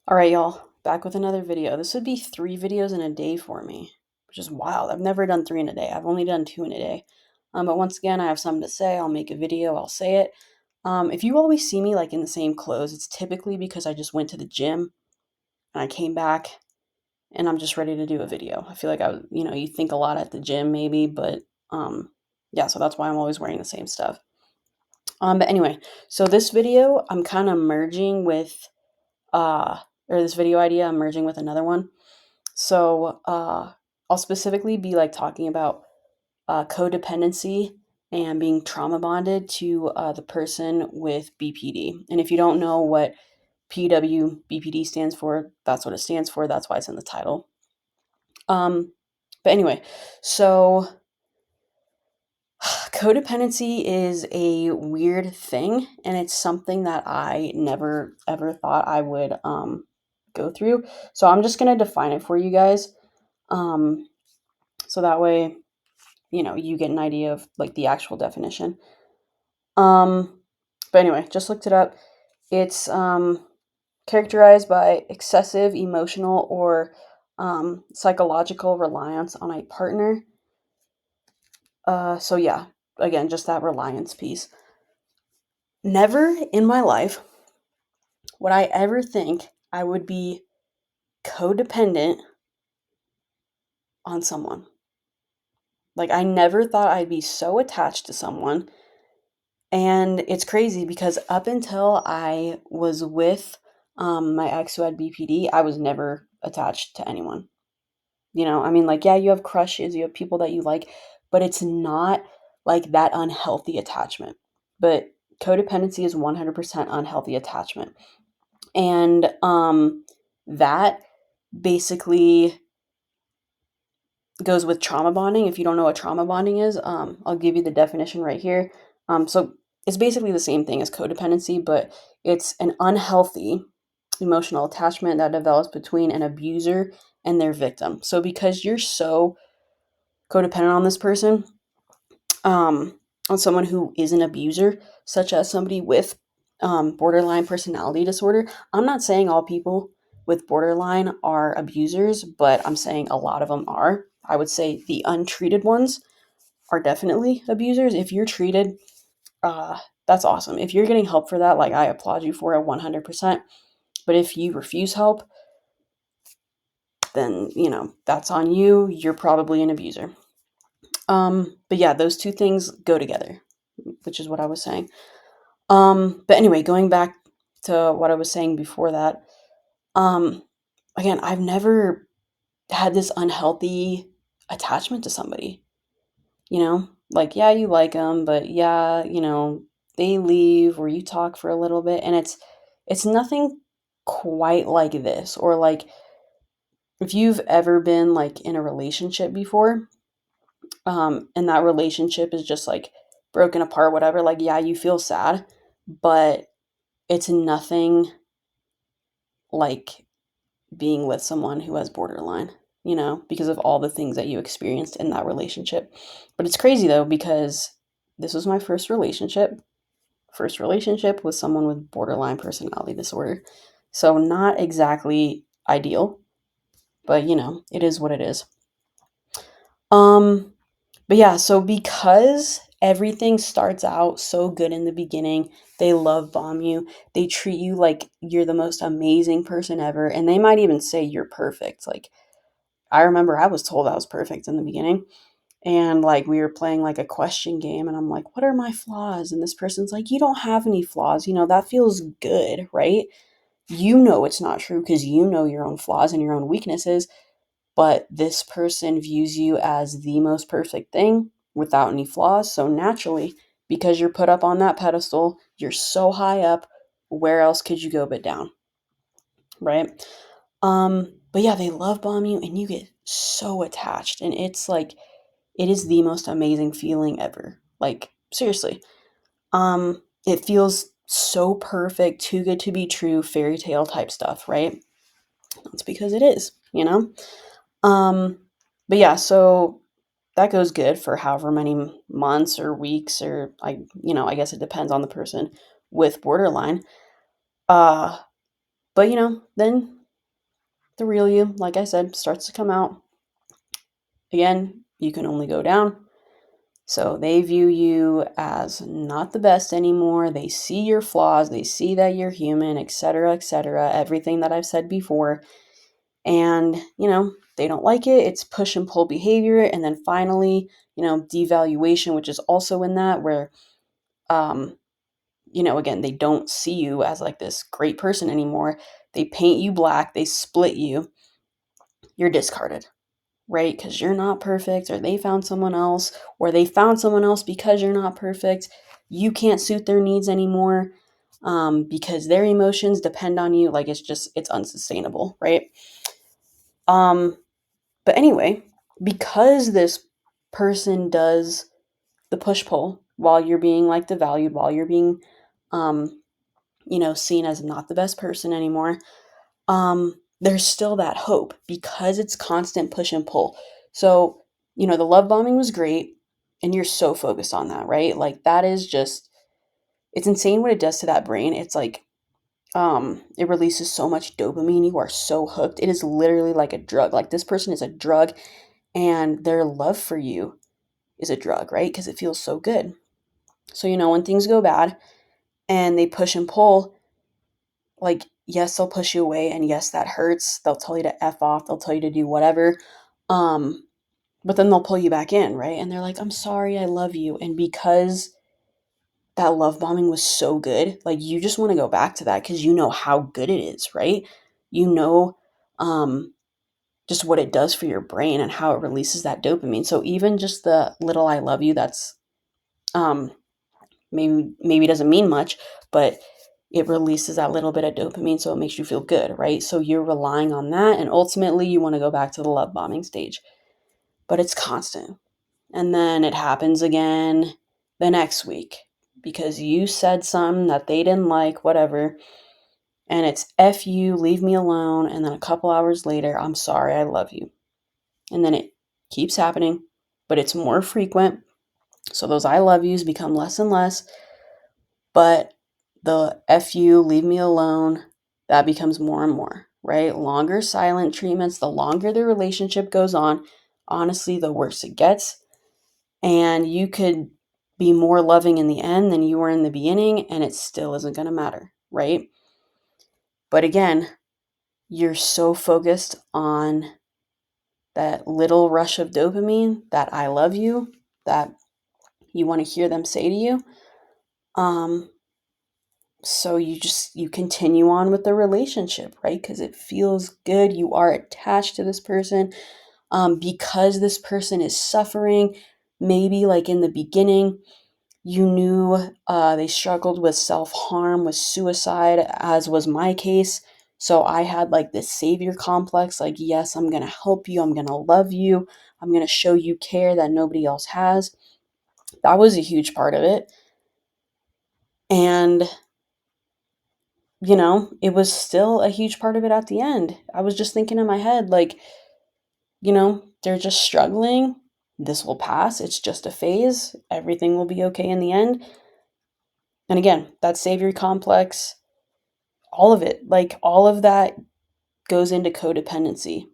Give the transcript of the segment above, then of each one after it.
All right, y'all, back with another video. This would be 3 videos in a day for me, which is wild. I've never done 3 in a day. I've only done 2 in a day. But once again, I have something to say. I'll make a video. I'll say it. If you always see me like in the same clothes, it's typically because I just went to the gym and I came back and I'm just ready to do a video. I feel like you think a lot at the gym maybe, but yeah, so that's why I'm always wearing the same stuff. But anyway, so this video I'm kind of merging with, or this video idea I'm merging with another one. So I'll specifically be like talking about codependency and being trauma bonded to the person with BPD. And if you don't know what pwBPD stands for, that's what it stands for. That's why it's in the title. But anyway, so codependency is a weird thing, and it's something that I never ever thought I would go through. So I'm just gonna define it for you guys, um, so that way you get an idea of like the actual definition. Um, but anyway, just looked it up. It's characterized by excessive emotional or psychological reliance on a partner. So yeah, again, just that reliance piece. Never in my life would I ever think I would be codependent on someone. Like, I never thought I'd be so attached to someone. And it's crazy because up until I was with my ex who had BPD, I was never attached to anyone. I mean, like, yeah, you have crushes, you have people that you like, but it's not like that unhealthy attachment. But codependency is 100% unhealthy attachment. And that basically goes with trauma bonding. If you don't know what trauma bonding is, I'll give you the definition right here. So it's basically the same thing as codependency, but it's an unhealthy emotional attachment that develops between an abuser and their victim. So because you're so codependent on this person, on someone who is an abuser, such as somebody with borderline personality disorder. I'm not saying all people with borderline are abusers, but I'm saying a lot of them are. I would say the untreated ones are definitely abusers. If you're treated, that's awesome. If you're getting help for that, like I applaud you for it 100%. But if you refuse help, then that's on you. You're probably an abuser. But yeah, those two things go together, which is what I was saying. But anyway, going back to what I was saying before that, um, again, I've never had this unhealthy attachment to somebody, like, yeah, you like them, but yeah, they leave or you talk for a little bit and it's nothing quite like this. Or like if you've ever been like in a relationship before, and that relationship is just like broken apart, whatever, like, yeah, you feel sad, but it's nothing like being with someone who has borderline, because of all the things that you experienced in that relationship. But it's crazy though, because this was my first relationship with someone with borderline personality disorder. So not exactly ideal, but it is what it is. Um but yeah, so because everything starts out so good in the beginning, they love bomb you. They treat you like you're the most amazing person ever. And they might even say you're perfect. Like, I remember I was told I was perfect in the beginning. And like, we were playing like a question game. And I'm like, what are my flaws? And this person's like, you don't have any flaws. That feels good, right? It's not true because you know your own flaws and your own weaknesses, but this person views you as the most perfect thing without any flaws. So naturally, because you're put up on that pedestal, you're so high up, where else could you go but down, right? But yeah, they love bomb you and you get so attached, and it's like it is the most amazing feeling ever. Like, seriously. It feels so perfect, too good to be true, fairy tale type stuff, right? That's because it is. Um, but yeah, so that goes good for however many months or weeks, or I guess it depends on the person with borderline. Uh, But, then the real you, like I said, starts to come out. Again, you can only go down. So they view you as not the best anymore. They see your flaws. They see that you're human, etc., etc., everything that I've said before. And, they don't like it. It's push and pull behavior. And then finally, devaluation, which is also in that, where, again, they don't see you as like this great person anymore. They paint you black. They split you. You're discarded, right? Because you're not perfect, or they found someone else, or they found someone else because you're not perfect. You can't suit their needs anymore, because their emotions depend on you. Like, it's unsustainable, right? But anyway, because this person does the push pull while you're being like devalued, while you're being, seen as not the best person anymore, there's still that hope because it's constant push and pull. So, the love bombing was great, and you're so focused on that, right? Like, that is just, it's insane what it does to that brain. It's like, it releases so much dopamine. You are so hooked. It is literally like a drug. Like, this person is a drug, and their love for you is a drug, right? Because it feels so good. So, when things go bad and they push and pull, like, yes, they'll push you away, and yes, that hurts. They'll tell you to F off. They'll tell you to do whatever. Um, but then they'll pull you back in, right? And they're like, I'm sorry, I love you. And because that love bombing was so good, like, you just want to go back to that because you know how good it is, right? You know, just what it does for your brain and how it releases that dopamine. So even just the little I love you, that's um, maybe doesn't mean much, but it releases that little bit of dopamine, so it makes you feel good, right? So you're relying on that, and ultimately you want to go back to the love bombing stage. But it's constant. And then it happens again the next week because you said something that they didn't like, whatever. And it's F you, leave me alone. And then a couple hours later, I'm sorry, I love you. And then it keeps happening, but it's more frequent. So those I love yous become less and less. But the F you, leave me alone, that becomes more and more, right? Longer silent treatments, the longer the relationship goes on, honestly, the worse it gets. And you could be more loving in the end than you were in the beginning, and it still isn't going to matter, right? But again, you're so focused on that little rush of dopamine, that I love you, that you want to hear them say to you. So you continue on with the relationship, right? Because it feels good. You are attached to this person. Because this person is suffering, maybe like in the beginning, you knew they struggled with self-harm, with suicide, as was my case. So I had like this savior complex, like, yes, I'm going to help you. I'm going to love you. I'm going to show you care that nobody else has. That was a huge part of it. And, it was still a huge part of it at the end. I was just thinking in my head, like, they're just struggling. This will pass. It's just a phase. Everything will be okay in the end. And again, that savior complex, all of it, like, all of that goes into codependency,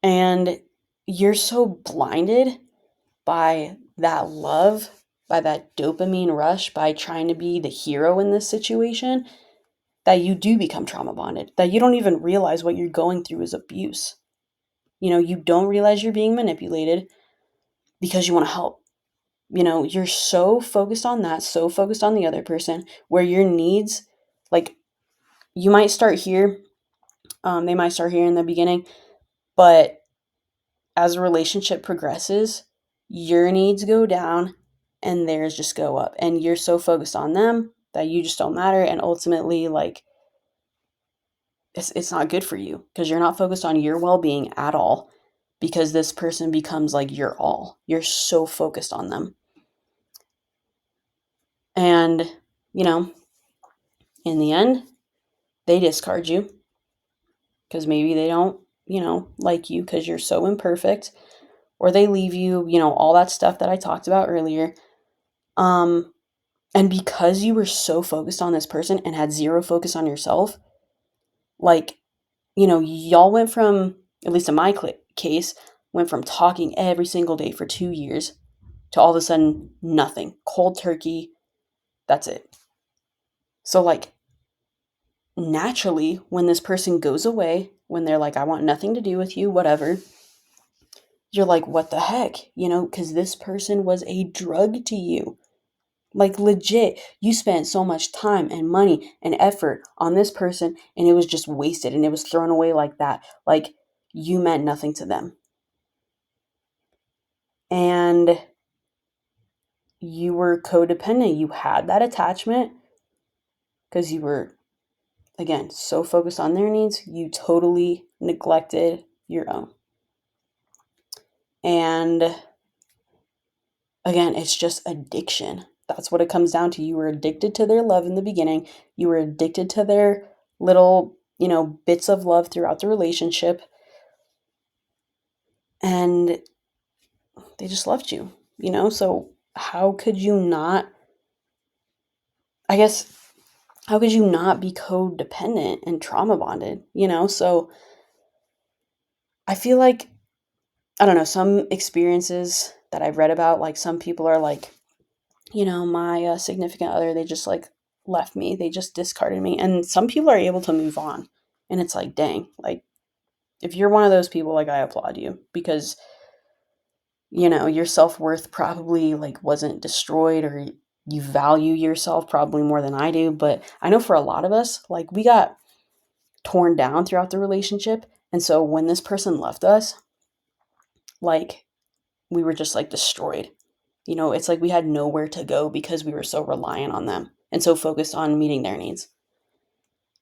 and you're so blinded by that love, by that dopamine rush, by trying to be the hero in this situation, that you do become trauma bonded, that you don't even realize what you're going through is abuse. You don't realize you're being manipulated because you want to help. You're so focused on that, so focused on the other person, where your needs, like, you might start here, they might start here in the beginning, but as a relationship progresses, your needs go down and theirs just go up. And you're so focused on them that you just don't matter. And ultimately, like, it's not good for you because you're not focused on your well being at all, because this person becomes like your all. You're so focused on them. And, in the end, they discard you because maybe they don't, like you because you're so imperfect, or they leave you, all that stuff that I talked about earlier. Um, And because you were so focused on this person and had zero focus on yourself, like, y'all went from, at least in my case, went from talking every single day for 2 years to all of a sudden nothing. Cold turkey. That's it. So, like, naturally, when this person goes away, when they're like, I want nothing to do with you, whatever, you're like, what the heck? Because this person was a drug to you. Like, legit, you spent so much time and money and effort on this person, and it was just wasted and it was thrown away like that. Like, you meant nothing to them. And you were codependent. You had that attachment because you were, again, so focused on their needs, you totally neglected your own. And again, it's just addiction. That's what it comes down to. You were addicted to their love in the beginning. You were addicted to their little, bits of love throughout the relationship. And they just left you, So how could you not, I guess, how could you not be codependent and trauma bonded, So I feel like, I don't know, some experiences that I've read about, like some people are like, my significant other, they just like left me, they just discarded me. And some people are able to move on. And it's like, dang, like if you're one of those people, like I applaud you because, your self-worth probably like wasn't destroyed, or you value yourself probably more than I do. But I know for a lot of us, like we got torn down throughout the relationship. And so when this person left us, like we were just like destroyed. It's like we had nowhere to go because we were so reliant on them and so focused on meeting their needs.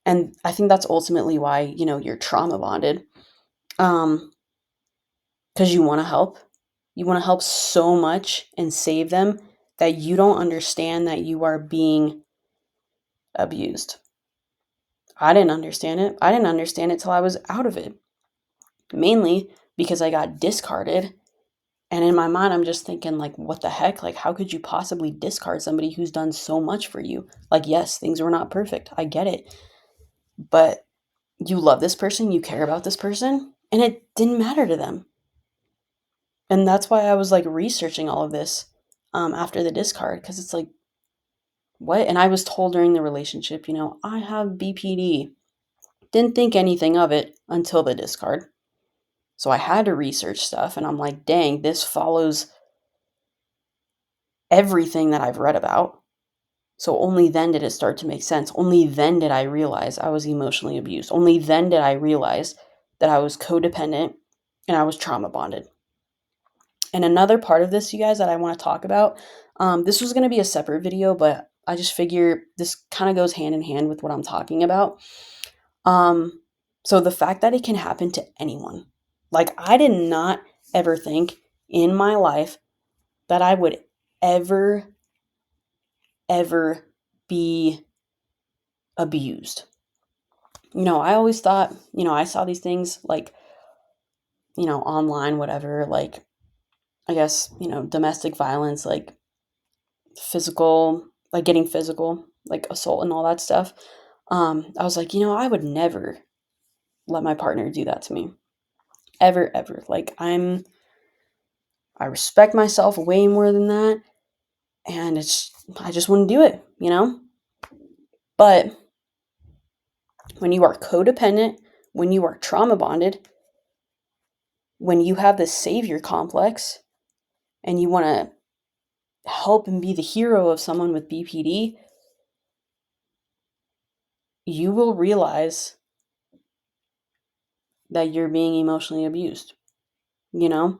And I think that's ultimately why, you're trauma bonded. Because you want to help. You want to help so much and save them that you don't understand that you are being abused. I didn't understand it. I didn't understand it till I was out of it. Mainly because I got discarded. And in my mind, I'm just thinking, like, what the heck? Like, how could you possibly discard somebody who's done so much for you? Like, yes, things were not perfect. I get it. But you love this person, you care about this person, and it didn't matter to them. And that's why I was like researching all of this after the discard, because it's like, what? And I was told during the relationship, I have BPD. Didn't think anything of it until the discard. So I had to research stuff, and I'm like, dang, this follows everything that I've read about. So only then did it start to make sense. Only then did I realize I was emotionally abused. Only then did I realize that I was codependent and I was trauma bonded. And another part of this, you guys, that I want to talk about, this was going to be a separate video, but I just figure this kind of goes hand in hand with what I'm talking about. So the fact that it can happen to anyone, like I did not ever think in my life that I would ever, ever be abused. I always thought, I saw these things like, online, whatever, like, I guess, domestic violence, like physical, like getting physical, like assault and all that stuff. I was like, I would never let my partner do that to me. Ever, ever. Like, I respect myself way more than that. And I just wouldn't do it, But when you are codependent, when you are trauma bonded, when you have this savior complex and you want to help and be the hero of someone with BPD, you will realize that you're being emotionally abused. Never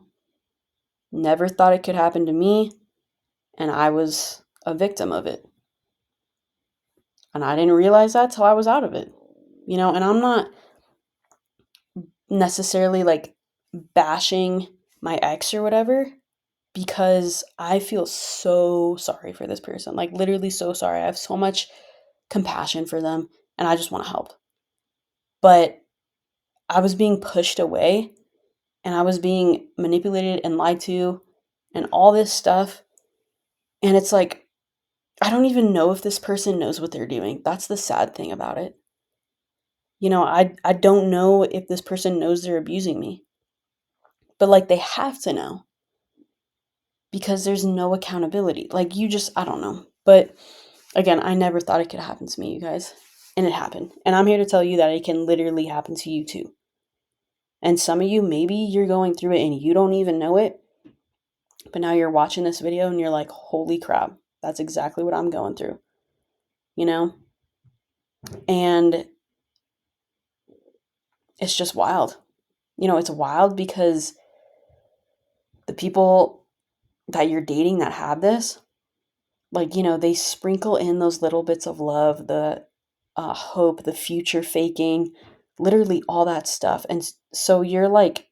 thought it could happen to me, and I was a victim of it. And I didn't realize that till I was out of it. And I'm not necessarily like bashing my ex or whatever, because I feel so sorry for this person. Like, literally so sorry. I have so much compassion for them, and I just want to help. But I was being pushed away, and I was being manipulated and lied to and all this stuff. And it's like, I don't even know if this person knows what they're doing. That's the sad thing about it. I don't know if this person knows they're abusing me, but like they have to know because there's no accountability. Like I don't know. But again, I never thought it could happen to me, you guys. And it happened. And I'm here to tell you that it can literally happen to you too. And some of you, maybe you're going through it and you don't even know it. But now you're watching this video and you're like, holy crap, that's exactly what I'm going through, you know? And it's just wild. It's wild because the people that you're dating that have this, like, they sprinkle in those little bits of love, the hope, the future faking, literally all that stuff. And so you're like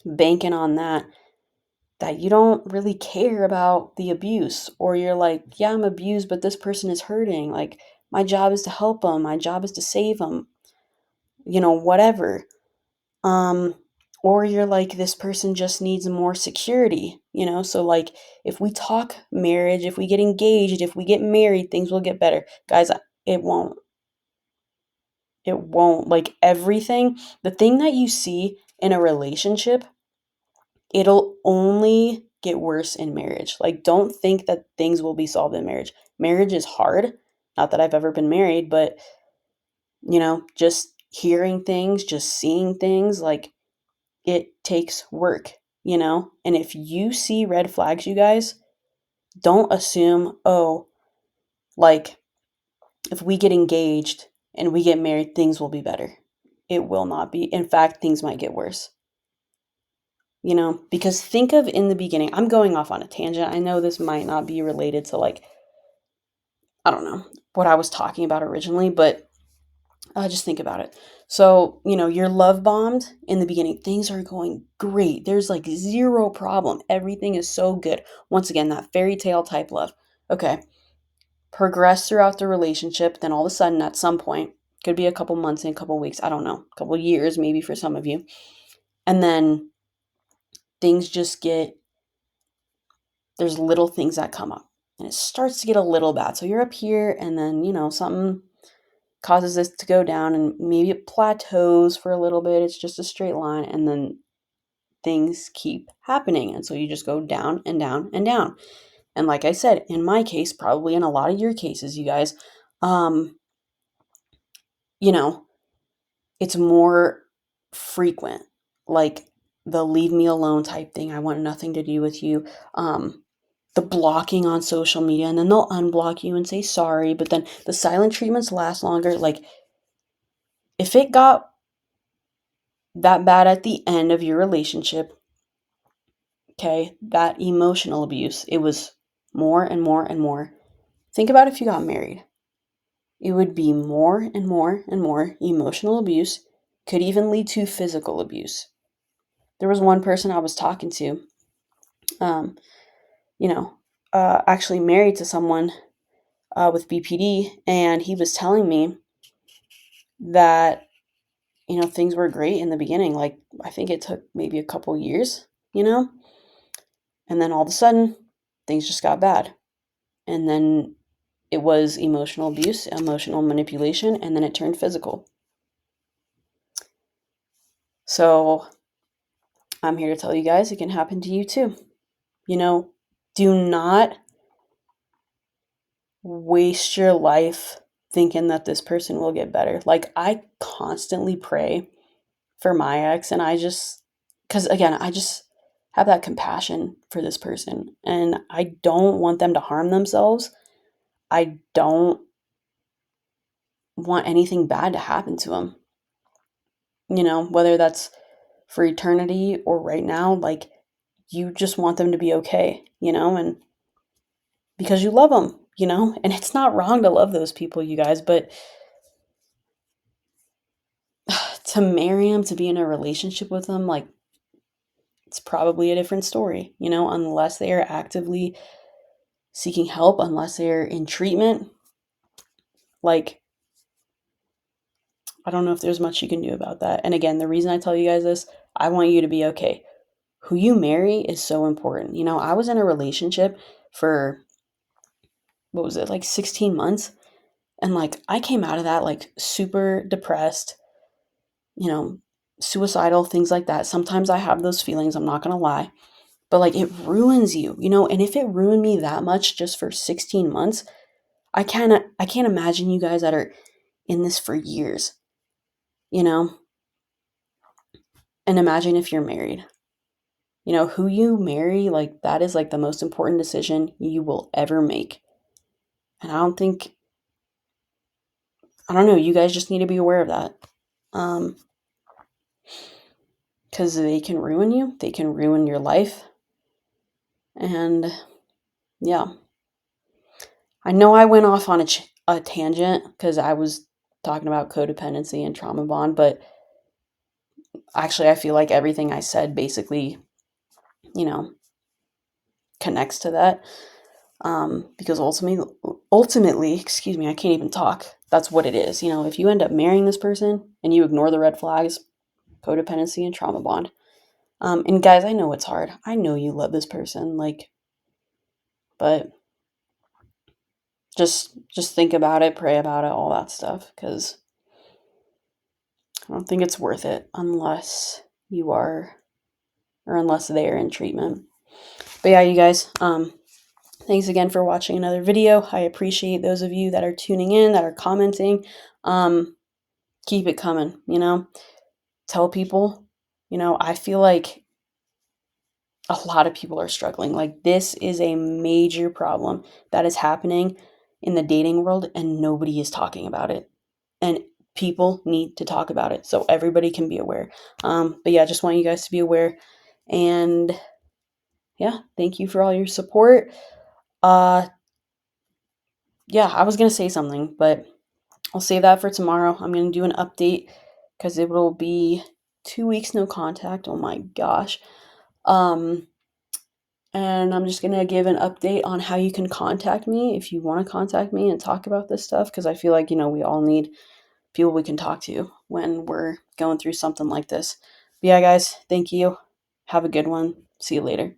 banking on that you don't really care about the abuse, or you're like, yeah, I'm abused, but this person is hurting. Like, my job is to help them. My job is to save them, whatever. Um, or you're like, this person just needs more security, So, like, if we talk marriage, if we get engaged, if we get married, things will get better. Guys, it won't. It won't. Like, everything, the thing that you see in a relationship, it'll only get worse in marriage. Like, don't think that things will be solved in marriage. Marriage is hard. Not that I've ever been married, but, just hearing things, just seeing things, like, it takes work, And if you see red flags, you guys, don't assume, oh, like, if we get engaged and we get married, things will be better. It will not be. In fact, things might get worse. Because think of in the beginning, I'm going off on a tangent. I know this might not be related to, like, I don't know, what I was talking about originally, but just think about it. So, you're love bombed in the beginning. Things are going great. There's like zero problem. Everything is so good. Once again, that fairy tale type love. Okay. Progress throughout the relationship. Then all of a sudden, at some point, could be a couple months and a couple weeks, I don't know, a couple years maybe for some of you. And then things just there's little things that come up and it starts to get a little bad. So you're up here and then, something causes this to go down and maybe it plateaus for a little bit. It's just a straight line and then things keep happening. And so you just go down and down and down. And like I said, in my case, probably in a lot of your cases, you guys, you know, it's more frequent, like the leave me alone type thing. I want nothing to do with you. The blocking on social media, and then they'll unblock you and say sorry, but then the silent treatments last longer. Like, if it got that bad at the end of your relationship, okay, that emotional abuse, it was more and more and more. Think about if you got married. It would be more and more and more emotional abuse, could even lead to physical abuse. There was one person I was talking to, um, you know, actually married to someone with BPD, and he was telling me that, things were great in the beginning. Like, I think it took maybe a couple years, and then all of a sudden, things just got bad. And then it was emotional abuse, emotional manipulation, and then it turned physical. So I'm here to tell you guys it can happen to you too. Do not waste your life thinking that this person will get better. Like, I constantly pray for my ex, and because again, I just have that compassion for this person, and I don't want them to harm themselves. I don't want anything bad to happen to them. Whether that's for eternity or right now, like, you just want them to be okay, and because you love them, and it's not wrong to love those people, you guys, but to marry them, to be in a relationship with them, like, it's probably a different story, unless they are actively seeking help, unless they're in treatment. Like, I don't know if there's much you can do about that. And again, the reason I tell you guys this, I want you to be okay. Who you marry is so important. I was in a relationship for what was it, like 16 months? And like I came out of that like super depressed, you know, suicidal, things like that. Sometimes I have those feelings, I'm not going to lie. But like it ruins you, you know, and if it ruined me that much just for 16 months, I can't imagine you guys that are in this for years, you know? And imagine if you're married. You know, who you marry, like that is like the most important decision you will ever make. And I don't know, you guys just need to be aware of that. Cuz they can ruin you, they can ruin your life. And yeah. I know I went off on a tangent cuz I was talking about codependency and trauma bond, but actually I feel like everything I said basically, you know, connects to that. Because ultimately, excuse me, I can't even talk. That's what it is. You know, if you end up marrying this person and you ignore the red flags, codependency and trauma bond. And guys, I know it's hard. I know you love this person, like, but just think about it, pray about it, all that stuff, because I don't think it's worth it unless you are, or unless they're in treatment. But yeah, you guys, thanks again for watching another video. I appreciate those of you that are tuning in, that are commenting. Keep it coming, you know? Tell people, you know, I feel like a lot of people are struggling. Like this is a major problem that is happening in the dating world and nobody is talking about it. And people need to talk about it so everybody can be aware. But yeah, just want you guys to be aware. And yeah, thank you for all your support. Yeah, I was gonna say something, but I'll save that for tomorrow. I'm gonna do an update because it will be 2 weeks no contact. Oh my gosh. Um, and I'm just gonna give an update on how you can contact me if you want to contact me and talk about this stuff because I feel like, you know, we all need people we can talk to when we're going through something like this. But yeah, guys, thank you. Have a good one. See you later.